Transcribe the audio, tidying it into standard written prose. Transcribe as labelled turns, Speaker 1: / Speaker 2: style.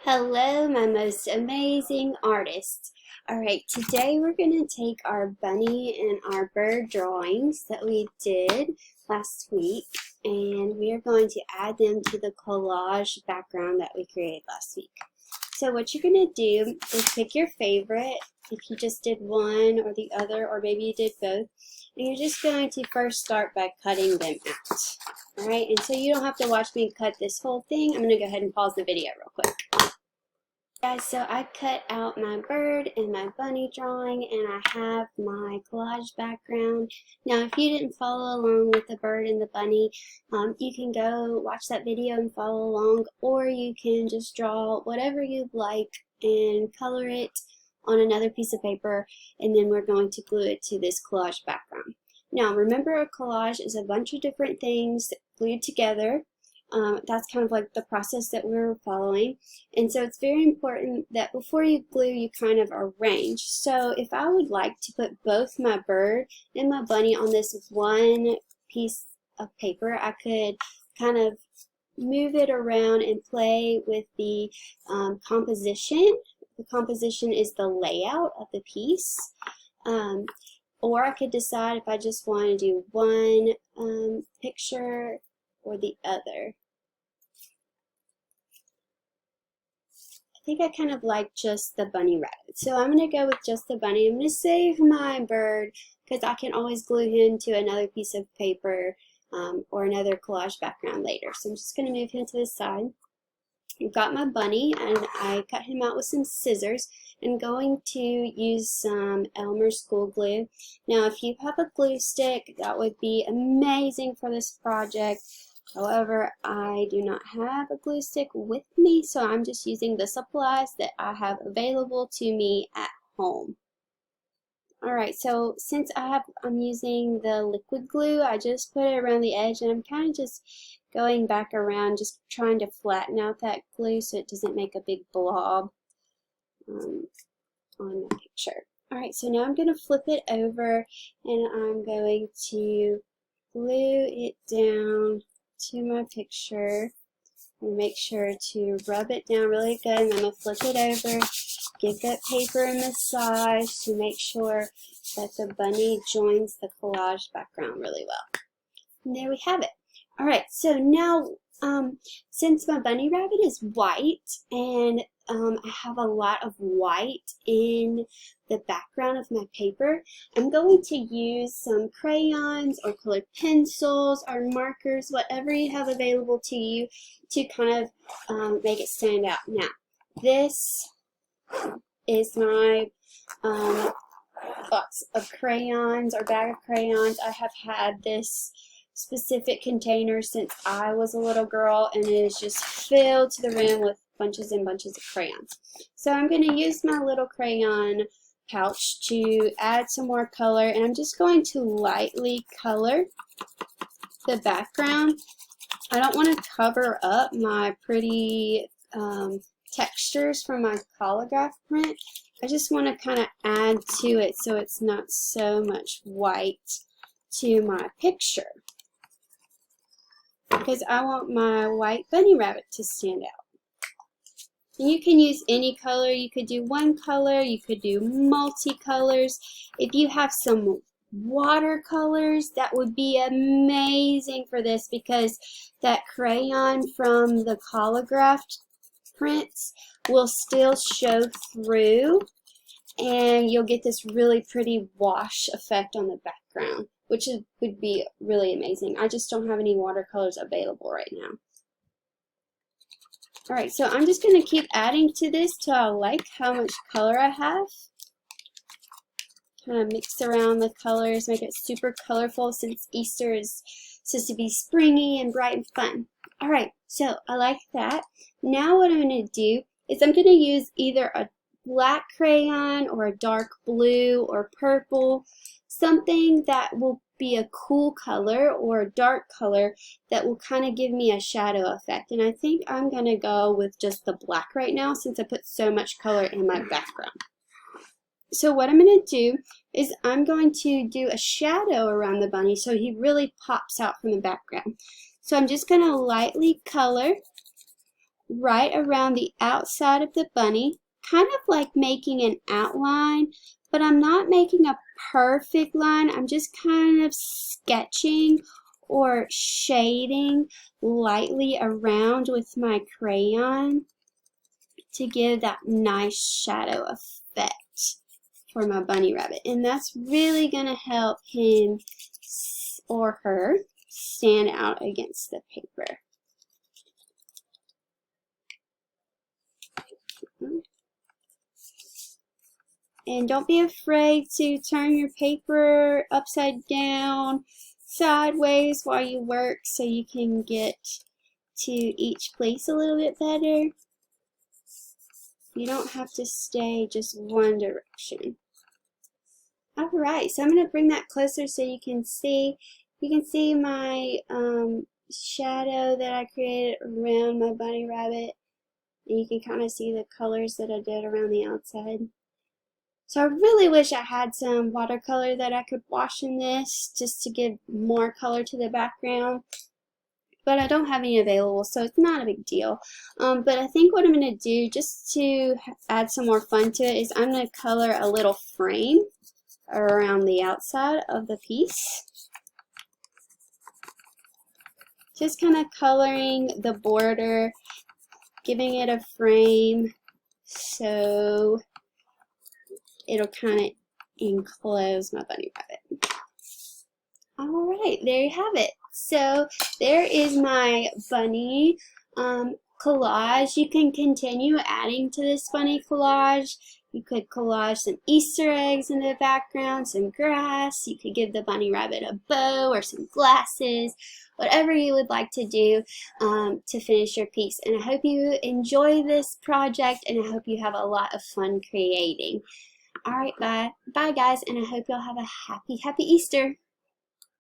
Speaker 1: Hello, my most amazing artists. All right, today we're going to take our bunny and our bird drawings that we did last week, and we are going to add them to the collage background that we created last week. So what you're going to do is pick your favorite, if you just did one or the other, or maybe you did both, and you're just going to first start by cutting them out. All right, and so you don't have to watch me cut this whole thing. I'm going to go ahead and pause the video real quick. Guys, so I cut out my bird and my bunny drawing, and I have my collage background. Now, if you didn't follow along with the bird and the bunny, you can go watch that video and follow along, or you can just draw whatever you'd like and color it on another piece of paper, and then we're going to glue it to this collage background. Now, remember, a collage is a bunch of different things glued together. That's kind of like the process that we're following, and so it's very important that before you glue, you kind of arrange. So if I would like to put both my bird and my bunny on this one piece of paper, I could kind of move it around and play with the composition. The composition is the layout of the piece. Or I could decide if I just want to do one picture or the other. I think I kind of like just the bunny rabbit. So I'm going to go with just the bunny. I'm going to save my bird because I can always glue him to another piece of paper or another collage background later. So I'm just going to move him to the side. I've got my bunny, and I cut him out with some scissors. I'm going to use some Elmer's glue glue. Now, if you have a glue stick, that would be amazing for this project. However, I do not have a glue stick with me, so I'm just using the supplies that I have available to me at home. Alright, so since I'm using the liquid glue, I just put it around the edge, and I'm kind of just going back around, just trying to flatten out that glue so it doesn't make a big blob on the picture. Alright, so now I'm going to flip it over, and I'm going to glue it down to my picture and make sure to rub it down really good, and I'm going to flip it over, give that paper a massage to make sure that the bunny joins the collage background really well. And there we have it. Alright, so now since my bunny rabbit is white and I have a lot of white in the background of my paper, I'm going to use some crayons or colored pencils or markers, whatever you have available to you, to kind of make it stand out. Now, this is my box of crayons or bag of crayons. I have had this specific container since I was a little girl, and it is just filled to the rim with bunches and bunches of crayons. So I'm going to use my little crayon pouch to add some more color, and I'm just going to lightly color the background. I don't want to cover up my pretty textures from my collage print. I just want to kind of add to it so it's not so much white to my picture, because I want my white bunny rabbit to stand out. And you can use any color. You could do one color, you could do multicolors. If you have some watercolors, that would be amazing for this, because that crayon from the collage prints will still show through, and you'll get this really pretty wash effect on the background, which would be really amazing. I just don't have any watercolors available right now. Alright, so I'm just going to keep adding to this till I like how much color I have. Kind of mix around the colors, make it super colorful, since Easter is supposed to be springy and bright and fun. Alright, so I like that. Now what I'm going to do is I'm going to use either a black crayon or a dark blue or purple, something that will be a cool color or a dark color that will kind of give me a shadow effect. And I think I'm going to go with just the black right now, since I put so much color in my background. So what I'm going to do is I'm going to do a shadow around the bunny so he really pops out from the background. So I'm just going to lightly color right around the outside of the bunny, kind of like making an outline, but I'm not making a perfect line. I'm just kind of sketching or shading lightly around with my crayon to give that nice shadow effect for my bunny rabbit. And that's really going to help him or her stand out against the paper. And don't be afraid to turn your paper upside down, sideways while you work so you can get to each place a little bit better. You don't have to stay just one direction. Alright, so I'm going to bring that closer so you can see. You can see my shadow that I created around my bunny rabbit. And you can kind of see the colors that I did around the outside. So I really wish I had some watercolor that I could wash in this just to give more color to the background. But I don't have any available, so it's not a big deal. But I think what I'm going to do, just to add some more fun to it, is I'm going to color a little frame around the outside of the piece. Just kind of coloring the border, giving it a frame so it'll kind of enclose my bunny rabbit. Alright, there you have it. So there is my bunny collage. You can continue adding to this bunny collage. You could collage some Easter eggs in the background, some grass. You could give the bunny rabbit a bow or some glasses, whatever you would like to do to finish your piece. And I hope you enjoy this project, and I hope you have a lot of fun creating. Alright, bye. Bye guys, and I hope y'all have a happy Easter.